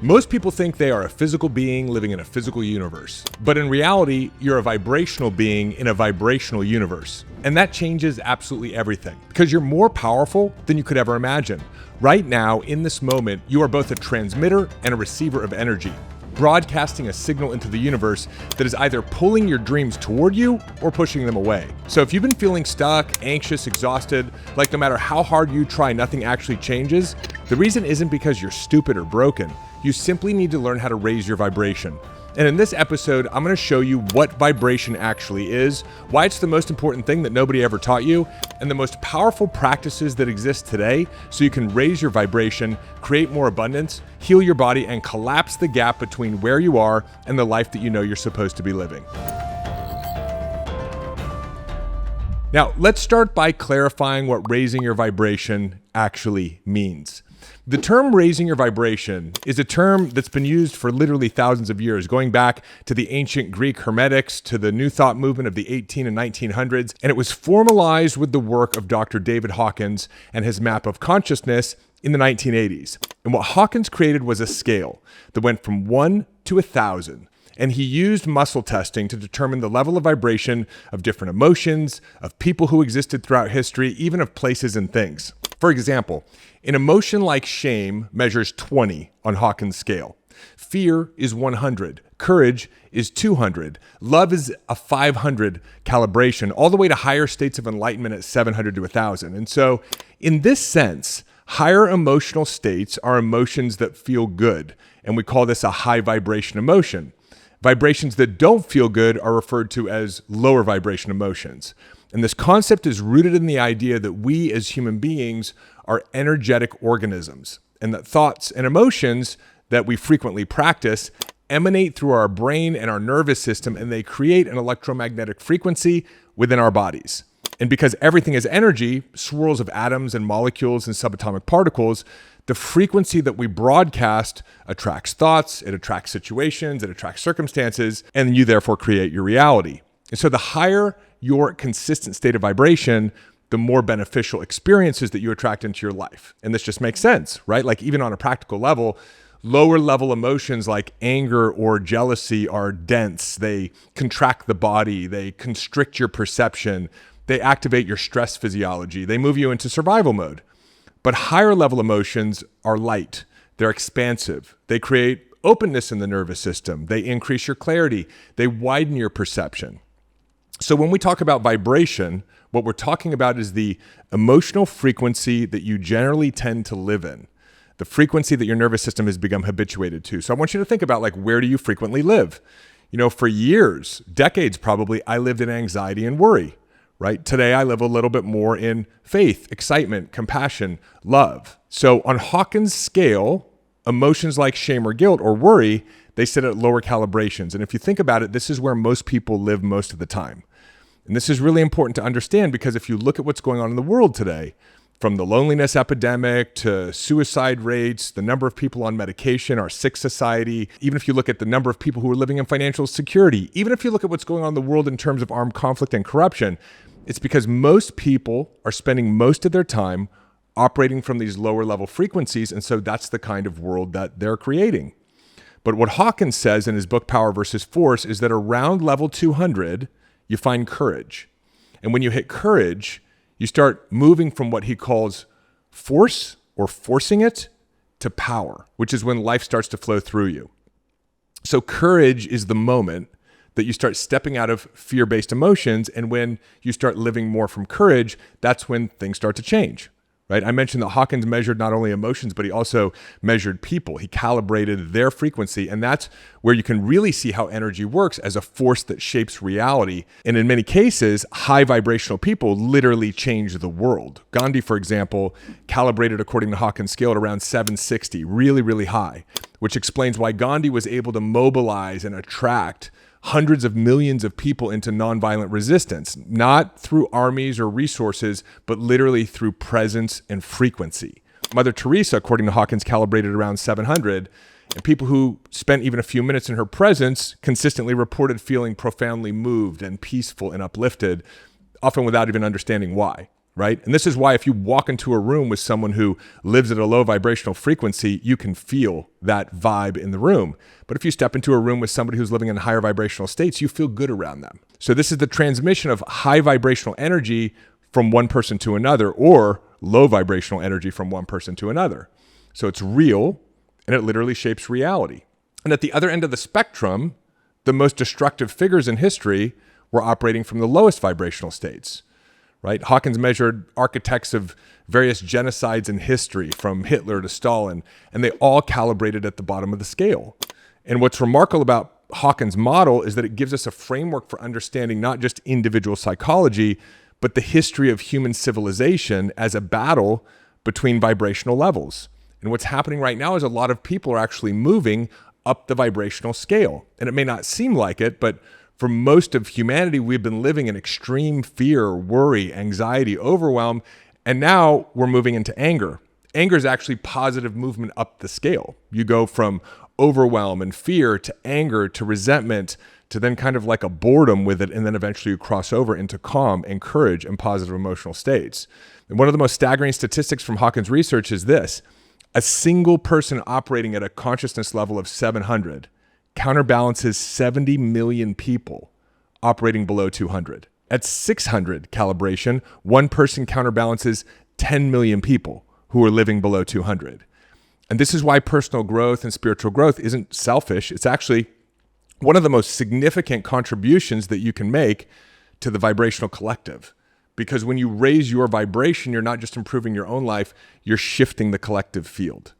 Most people think they are a physical being living in a physical universe, but in reality, you're a vibrational being in a vibrational universe. And that changes absolutely everything because you're more powerful than you could ever imagine. Right now, in this moment, you are both a transmitter and a receiver of energy, broadcasting a signal into the universe that is either pulling your dreams toward you or pushing them away. So if you've been feeling stuck, anxious, exhausted, like no matter how hard you try, nothing actually changes, the reason isn't because you're stupid or broken. You simply need to learn how to raise your vibration. And in this episode, I'm going to show you what vibration actually is, why it's the most important thing that nobody ever taught you, and the most powerful practices that exist today so you can raise your vibration, create more abundance, heal your body, and collapse the gap between where you are and the life that you know you're supposed to be living. Now, let's start by clarifying what raising your vibration actually means. The term raising your vibration is a term that's been used for literally thousands of years, going back to the ancient Greek Hermetics, to the New Thought movement of the 18 and 1900s, and it was formalized with the work of Dr. David Hawkins and his map of consciousness in the 1980s. And what Hawkins created was a scale that went from 1 to 1,000. And he used muscle testing to determine the level of vibration of different emotions, of people who existed throughout history, even of places and things. For example, an emotion like shame measures 20 on Hawkins' scale. Fear is 100. Courage is 200. Love is a 500 calibration, all the way to higher states of enlightenment at 700 to 1,000. And so, in this sense, higher emotional states are emotions that feel good, and we call this a high vibration emotion. Vibrations that don't feel good are referred to as lower vibration emotions. And this concept is rooted in the idea that we as human beings are energetic organisms, and that thoughts and emotions that we frequently practice emanate through our brain and our nervous system, and they create an electromagnetic frequency within our bodies. And because everything is energy, swirls of atoms and molecules and subatomic particles, the frequency that we broadcast attracts thoughts, it attracts situations, it attracts circumstances, and you therefore create your reality. And so the higher your consistent state of vibration, the more beneficial experiences that you attract into your life. And this just makes sense, right? Like even on a practical level, lower level emotions like anger or jealousy are dense. They contract the body, they constrict your perception, they activate your stress physiology, they move you into survival mode. But higher level emotions are light, they're expansive, they create openness in the nervous system, they increase your clarity, they widen your perception. So when we talk about vibration, what we're talking about is the emotional frequency that you generally tend to live in, the frequency that your nervous system has become habituated to. So I want you to think about, like, where do you frequently live? You know, for years, decades probably, I lived in anxiety and worry, right? Today, I live a little bit more in faith, excitement, compassion, love. So on Hawkins' scale, emotions like shame or guilt or worry, they sit at lower calibrations. And if you think about it, this is where most people live most of the time. And this is really important to understand because if you look at what's going on in the world today, from the loneliness epidemic to suicide rates, the number of people on medication, our sick society, even if you look at the number of people who are living in financial security, even if you look at what's going on in the world in terms of armed conflict and corruption, it's because most people are spending most of their time operating from these lower level frequencies. And so that's the kind of world that they're creating. But what Hawkins says in his book, Power versus Force, is that around level 200, you find courage. And when you hit courage, you start moving from what he calls force or forcing it to power, which is when life starts to flow through you. So courage is the moment that you start stepping out of fear-based emotions. And when you start living more from courage, that's when things start to change. Right? I mentioned that Hawkins measured not only emotions, but he also measured people. He calibrated their frequency. And that's where you can really see how energy works as a force that shapes reality. And in many cases, high vibrational people literally change the world. Gandhi, for example, calibrated according to Hawkins' scale at around 760, really, really high, which explains why Gandhi was able to mobilize and attract hundreds of millions of people into nonviolent resistance, not through armies or resources, but literally through presence and frequency. Mother Teresa, according to Hawkins, calibrated around 700, and people who spent even a few minutes in her presence consistently reported feeling profoundly moved and peaceful and uplifted, often without even understanding why. right? And this is why if you walk into a room with someone who lives at a low vibrational frequency, you can feel that vibe in the room. But if you step into a room with somebody who's living in higher vibrational states, you feel good around them. So this is the transmission of high vibrational energy from one person to another, or low vibrational energy from one person to another. So it's real, and it literally shapes reality. And at the other end of the spectrum, the most destructive figures in history were operating from the lowest vibrational states. Right? Hawkins measured architects of various genocides in history, from Hitler to Stalin, and they all calibrated at the bottom of the scale. And what's remarkable about Hawkins' model is that it gives us a framework for understanding not just individual psychology, but the history of human civilization as a battle between vibrational levels. And what's happening right now is a lot of people are actually moving up the vibrational scale. And it may not seem like it, but for most of humanity, we've been living in extreme fear, worry, anxiety, overwhelm, and now we're moving into anger. Anger is actually positive movement up the scale. You go from overwhelm and fear to anger to resentment to then kind of like a boredom with it, and then eventually you cross over into calm and courage and positive emotional states. And one of the most staggering statistics from Hawkins' research is this: a single person operating at a consciousness level of 700 counterbalances 70 million people operating below 200. At 600 calibration, one person counterbalances 10 million people who are living below 200. And this is why personal growth and spiritual growth isn't selfish. It's actually one of the most significant contributions that you can make to the vibrational collective. Because when you raise your vibration, you're not just improving your own life, you're shifting the collective field.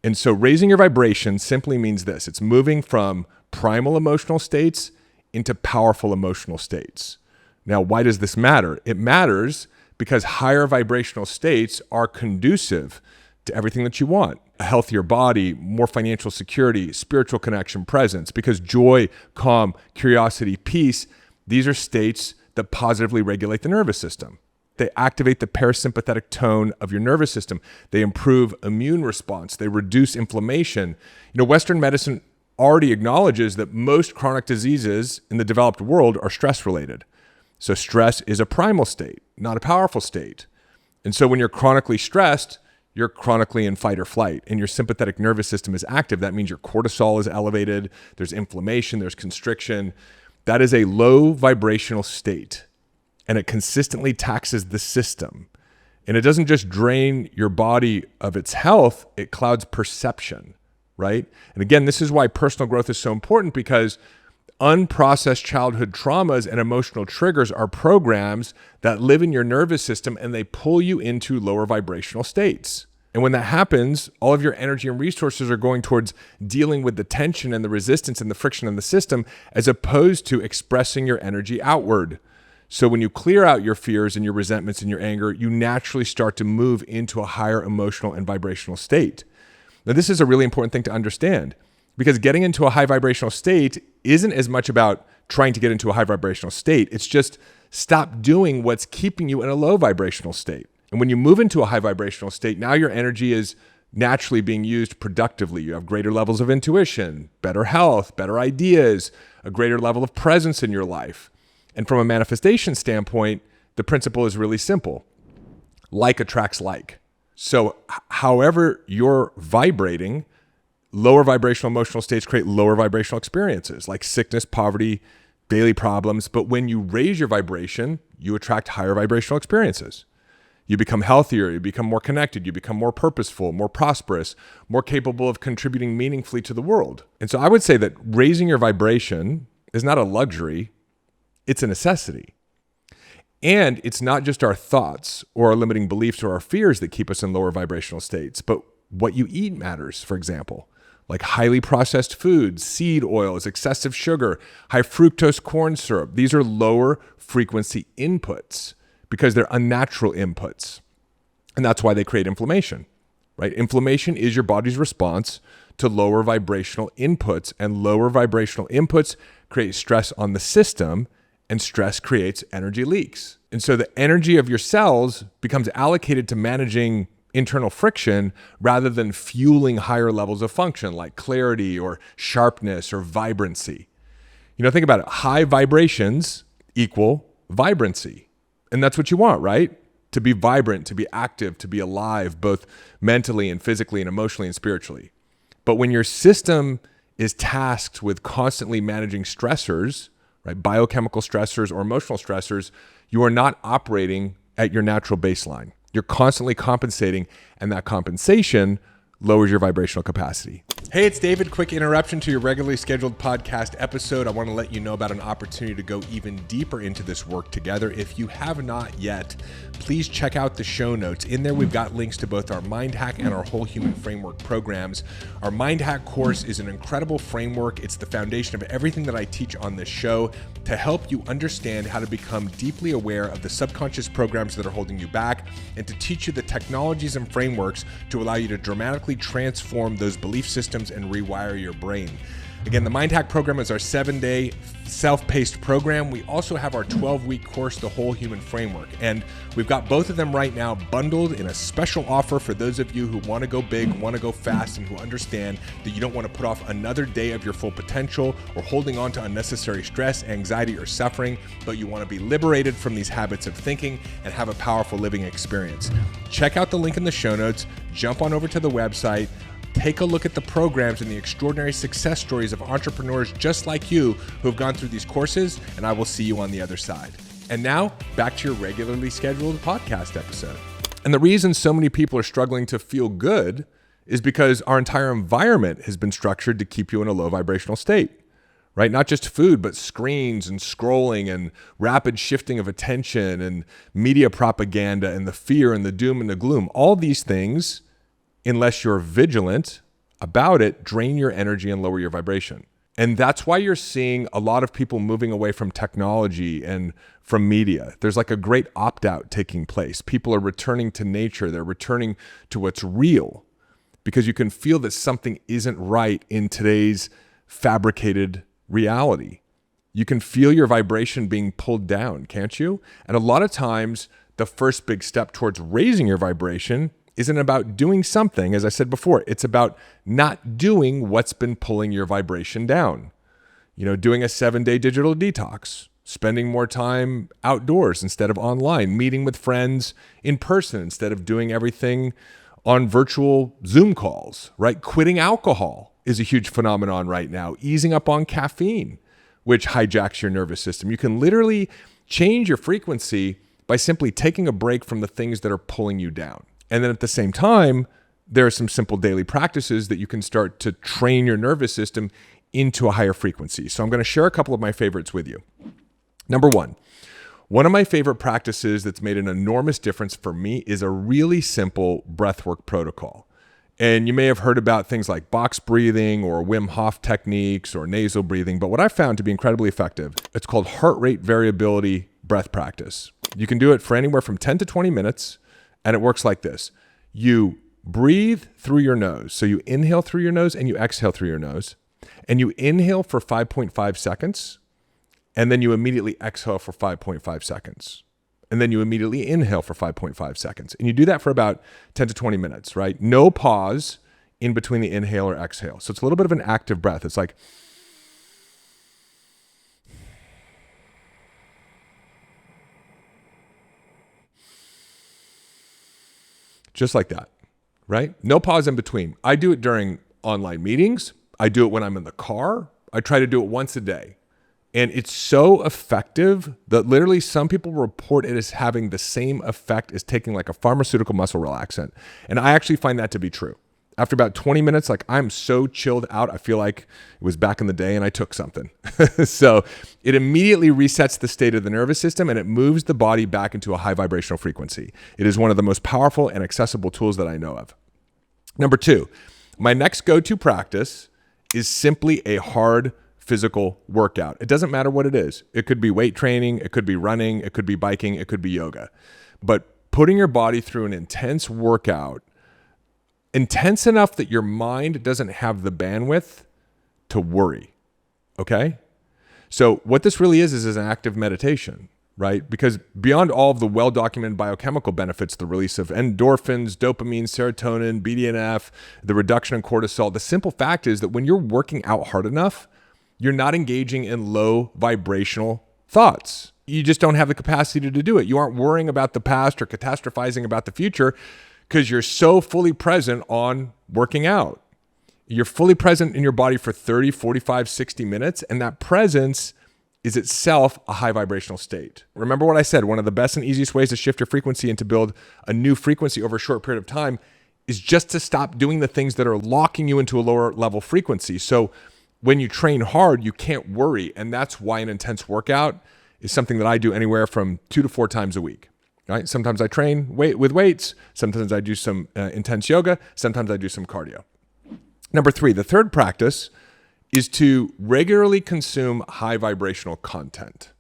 And so raising your vibration simply means this: it's moving from primal emotional states into powerful emotional states. Now, why does this matter? It matters because higher vibrational states are conducive to everything that you want: a healthier body, more financial security, spiritual connection, presence. Because joy, calm, curiosity, peace, these are states that positively regulate the nervous system. They activate the parasympathetic tone of your nervous system. They improve immune response. They reduce inflammation. You know, Western medicine already acknowledges that most chronic diseases in the developed world are stress-related. So stress is a primal state, not a powerful state. And so when you're chronically stressed, you're chronically in fight or flight, and your sympathetic nervous system is active. That means your cortisol is elevated. There's inflammation. There's constriction. That is a low vibrational state. And it consistently taxes the system. And it doesn't just drain your body of its health, it clouds perception, right? And again, this is why personal growth is so important, because unprocessed childhood traumas and emotional triggers are programs that live in your nervous system, and they pull you into lower vibrational states. And when that happens, all of your energy and resources are going towards dealing with the tension and the resistance and the friction in the system, as opposed to expressing your energy outward. So when you clear out your fears and your resentments and your anger, you naturally start to move into a higher emotional and vibrational state. Now, this is a really important thing to understand, because getting into a high vibrational state isn't as much about trying to get into a high vibrational state. It's just stop doing what's keeping you in a low vibrational state. And when you move into a high vibrational state, now your energy is naturally being used productively. You have greater levels of intuition, better health, better ideas, a greater level of presence in your life. And from a manifestation standpoint, the principle is really simple. Like attracts like. So however you're vibrating, lower vibrational emotional states create lower vibrational experiences like sickness, poverty, daily problems. But when you raise your vibration, you attract higher vibrational experiences. You become healthier, you become more connected, you become more purposeful, more prosperous, more capable of contributing meaningfully to the world. And so I would say that raising your vibration is not a luxury, it's a necessity. And it's not just our thoughts or our limiting beliefs or our fears that keep us in lower vibrational states, but what you eat matters, for example, like highly processed foods, seed oils, excessive sugar, high fructose corn syrup. These are lower frequency inputs because they're unnatural inputs. And that's why they create inflammation, right? Inflammation is your body's response to lower vibrational inputs, and lower vibrational inputs create stress on the system, and stress creates energy leaks. And so the energy of your cells becomes allocated to managing internal friction rather than fueling higher levels of function like clarity or sharpness or vibrancy. You know, think about it. High vibrations equal vibrancy. And that's what you want, right? to be vibrant, to be active, to be alive, both mentally and physically and emotionally and spiritually. But when your system is tasked with constantly managing stressors, right, biochemical stressors or emotional stressors, you are not operating at your natural baseline. You're constantly compensating, and that compensation lowers your vibrational capacity. Hey, it's David. Quick interruption to your regularly scheduled podcast episode. I want to let you know about an opportunity to go even deeper into this work together. If you have not yet, please check out the show notes. In there, we've got links to both our Mind Hack and our Whole Human Framework programs. Our Mind Hack course is an incredible framework. It's the foundation of everything that I teach on this show to help you understand how to become deeply aware of the subconscious programs that are holding you back, and to teach you the technologies and frameworks to allow you to dramatically transform those belief systems and rewire your brain. Again, the Mind Hack program is our 7-day self-paced program. We also have our 12-week course, The Whole Human Framework. And we've got both of them right now bundled in a special offer for those of you who want to go big, want to go fast, and who understand that you don't want to put off another day of your full potential or holding on to unnecessary stress, anxiety, or suffering, but you want to be liberated from these habits of thinking and have a powerful living experience. Check out the link in the show notes. Jump on over to the website. Take a look at the programs and the extraordinary success stories of entrepreneurs just like you who have gone through these courses, and I will see you on the other side. And now, back to your regularly scheduled podcast episode. And the reason so many people are struggling to feel good is because our entire environment has been structured to keep you in a low vibrational state, right? Not just food, but screens and scrolling and rapid shifting of attention and media propaganda and the fear and the doom and the gloom. All these things, unless you're vigilant about it, drain your energy and lower your vibration. And that's why you're seeing a lot of people moving away from technology and from media. There's like a great opt-out taking place. People are returning to nature. They're returning to what's real, because you can feel that something isn't right in today's fabricated reality. You can feel your vibration being pulled down, can't you? And a lot of times, the first big step towards raising your vibration isn't about doing something. As I said before, it's about not doing what's been pulling your vibration down. You know, doing a 7-day digital detox, spending more time outdoors instead of online, meeting with friends in person instead of doing everything on virtual Zoom calls, right? Quitting alcohol is a huge phenomenon right now. Easing up on caffeine, which hijacks your nervous system. You can literally change your frequency by simply taking a break from the things that are pulling you down. And then at the same time, there are some simple daily practices that you can start to train your nervous system into a higher frequency. So I'm going to share a couple of my favorites with you. Number one of my favorite practices that's made an enormous difference for me is a really simple breathwork protocol. And you may have heard about things like box breathing or Wim Hof techniques or nasal breathing, but what I found to be incredibly effective, it's called heart rate variability breath practice. You can do it for anywhere from 10 to 20 minutes. And it works like this. You breathe through your nose. So you inhale through your nose and you exhale through your nose. And you inhale for 5.5 seconds. And then you immediately exhale for 5.5 seconds. And then you immediately inhale for 5.5 seconds. And you do that for about 10 to 20 minutes, right? No pause in between the inhale or exhale. So it's a little bit of an active breath. It's like, just like that, right? No pause in between. I do it during online meetings. I do it when I'm in the car. I try to do it once a day. And it's so effective that literally some people report it as having the same effect as taking like a pharmaceutical muscle relaxant. And I actually find that to be true. After about 20 minutes, like I'm so chilled out, I feel like it was back in the day and I took something. So it immediately resets the state of the nervous system and it moves the body back into a high vibrational frequency. It is one of the most powerful and accessible tools that I know of. Number two, my next go-to practice is simply a hard physical workout. It doesn't matter what it is. It could be weight training, it could be running, it could be biking, it could be yoga. But putting your body through an intense workout, intense enough that your mind doesn't have the bandwidth to worry, okay? So what this really is an active meditation, right? Because beyond all of the well-documented biochemical benefits, the release of endorphins, dopamine, serotonin, BDNF, the reduction in cortisol, the simple fact is that when you're working out hard enough, you're not engaging in low vibrational thoughts. You just don't have the capacity to do it. You aren't worrying about the past or catastrophizing about the future because you're so fully present on working out. You're fully present in your body for 30, 45, 60 minutes, and that presence is itself a high vibrational state. Remember what I said, one of the best and easiest ways to shift your frequency and to build a new frequency over a short period of time is just to stop doing the things that are locking you into a lower level frequency. So when you train hard, you can't worry, and that's why an intense workout is something that I do anywhere from 2 to 4 times a week. Right? Sometimes I train with weights, sometimes I do some intense yoga, sometimes I do some cardio. Number 3, the third practice is to regularly consume high vibrational content.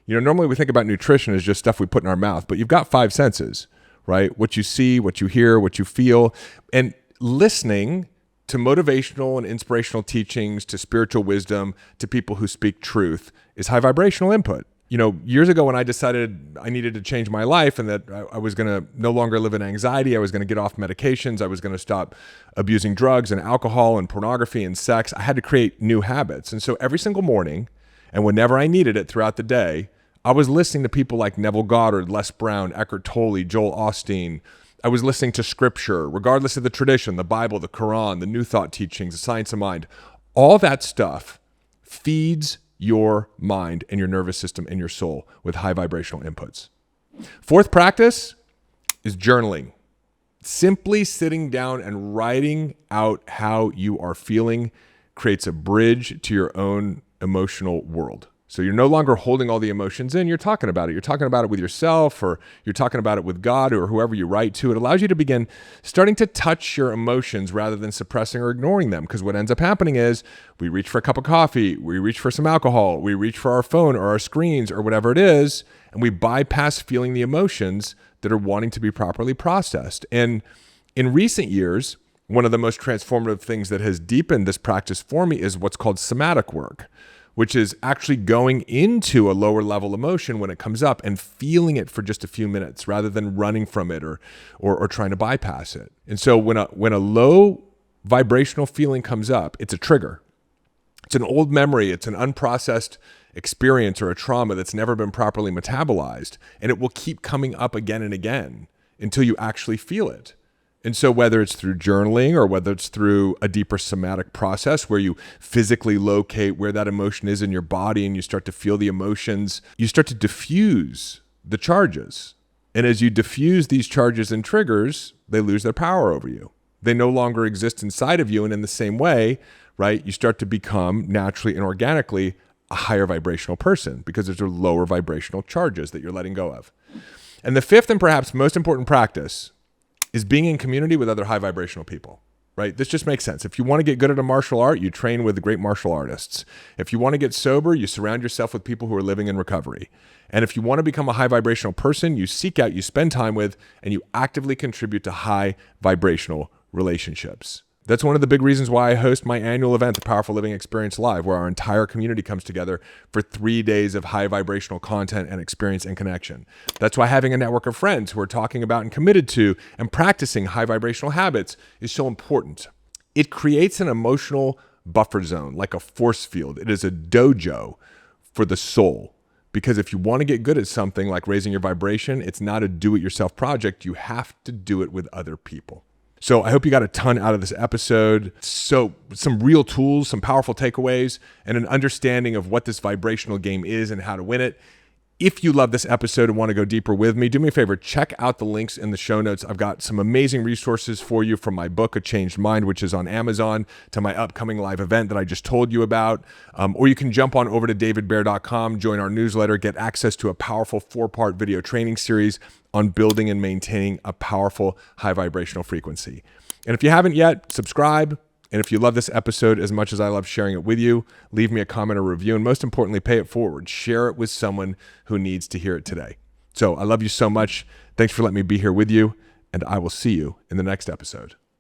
Normally we think about nutrition as just stuff we put in our mouth, but you've got 5 senses, right? What you see, what you hear, what you feel, and listening to motivational and inspirational teachings, to spiritual wisdom, to people who speak truth is high vibrational input. Years ago when I decided I needed to change my life and that I was going to no longer live in anxiety, I was going to get off medications, I was going to stop abusing drugs and alcohol and pornography and sex, I had to create new habits. And so every single morning, and whenever I needed it throughout the day, I was listening to people like Neville Goddard, Les Brown, Eckhart Tolle, Joel Osteen. I was listening to scripture, regardless of the tradition, the Bible, the Quran, the New Thought teachings, the science of mind. All that stuff feeds your mind and your nervous system and your soul with high vibrational inputs. Fourth practice is journaling. Simply sitting down and writing out how you are feeling creates a bridge to your own emotional world. So you're no longer holding all the emotions in, you're talking about it. You're talking about it with yourself, or you're talking about it with God or whoever you write to. It allows you to begin starting to touch your emotions rather than suppressing or ignoring them. Because what ends up happening is we reach for a cup of coffee, we reach for some alcohol, we reach for our phone or our screens or whatever it is, and we bypass feeling the emotions that are wanting to be properly processed. And in recent years, one of the most transformative things that has deepened this practice for me is what's called somatic work, which is actually going into a lower level emotion when it comes up and feeling it for just a few minutes rather than running from it or trying to bypass it. And so when a low vibrational feeling comes up, it's a trigger. It's an old memory. It's an unprocessed experience or a trauma that's never been properly metabolized. And it will keep coming up again and again until you actually feel it. And so whether it's through journaling or whether it's through a deeper somatic process where you physically locate where that emotion is in your body and you start to feel the emotions, you start to diffuse the charges. And as you diffuse these charges and triggers, they lose their power over you. They no longer exist inside of you. And in the same way, right, you start to become naturally and organically a higher vibrational person because there's lower vibrational charges that you're letting go of. And the fifth and perhaps most important practice is being in community with other high vibrational people, right? This just makes sense. If you want to get good at a martial art, you train with great martial artists. If you want to get sober, you surround yourself with people who are living in recovery. And if you want to become a high vibrational person, you seek out, you spend time with, and you actively contribute to high vibrational relationships. That's one of the big reasons why I host my annual event, the Powerful Living Experience Live, where our entire community comes together for 3 days of high vibrational content and experience and connection. That's why having a network of friends who are talking about and committed to and practicing high vibrational habits is so important. It creates an emotional buffer zone, like a force field. It is a dojo for the soul. Because if you want to get good at something like raising your vibration, it's not a do-it-yourself project. You have to do it with other people. So I hope you got a ton out of this episode. So some real tools, some powerful takeaways, and an understanding of what this vibrational game is and how to win it. If you love this episode and want to go deeper with me, do me a favor, check out the links in the show notes. I've got some amazing resources for you, from my book, A Changed Mind, which is on Amazon, to my upcoming live event that I just told you about. Or you can jump on over to davidbear.com, join our newsletter, get access to a powerful 4-part video training series on building and maintaining a powerful high vibrational frequency. And if you haven't yet, subscribe. And if you love this episode as much as I love sharing it with you, leave me a comment or review. And most importantly, pay it forward. Share it with someone who needs to hear it today. So I love you so much. Thanks for letting me be here with you. And I will see you in the next episode.